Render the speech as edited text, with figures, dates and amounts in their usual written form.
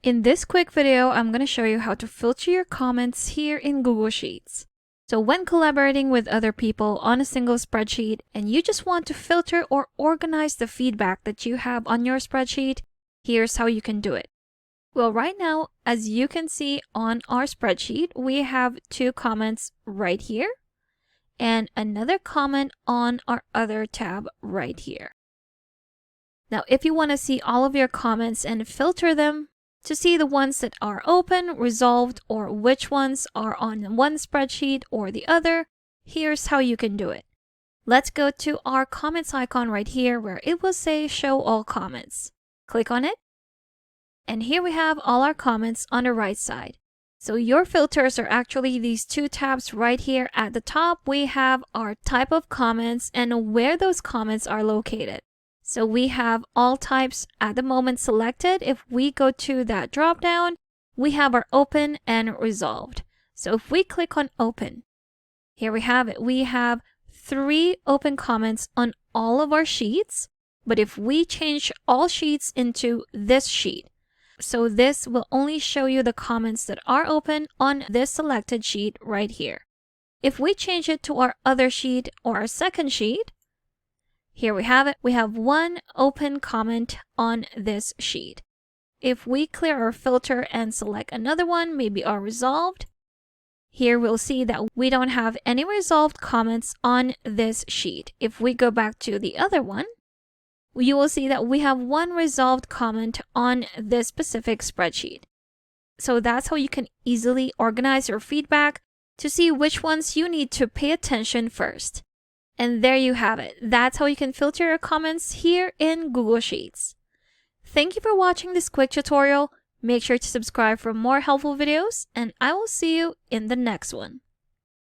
In this quick video, I'm going to show you how to filter your comments here in Google Sheets. So when collaborating with other people on a single spreadsheet and you just want to filter or organize the feedback that you have on your spreadsheet, here's how you can do it. Well, right now, as you can see on our spreadsheet, we have 2 comments right here and another comment on our other tab right here. Now, if you want to see all of your comments and filter them, to see the ones that are open, resolved, or which ones are on one spreadsheet or the other, here's how you can do it. Let's go to our comments icon right here where it will say show all comments. Click on it. And here we have all our comments on the right side. So your filters are actually these 2 tabs right here. At the top, we have our type of comments and where those comments are located. So we have all types at the moment selected. If we go to that drop down, we have our open and resolved. So if we click on open, here we have it. We have 3 open comments on all of our sheets. But if we change all sheets into this sheet, so this will only show you the comments that are open on this selected sheet right here. If we change it to our other sheet or our second sheet, here we have it. We have 1 open comment on this sheet. If we clear our filter and select another one, maybe our resolved, here we'll see that we don't have any resolved comments on this sheet. If we go back to the other one, you will see that we have 1 resolved comment on this specific spreadsheet. So that's how you can easily organize your feedback to see which ones you need to pay attention first. And there you have it. That's how you can filter your comments here in Google Sheets. Thank you for watching this quick tutorial. Make sure to subscribe for more helpful videos, and I will see you in the next one.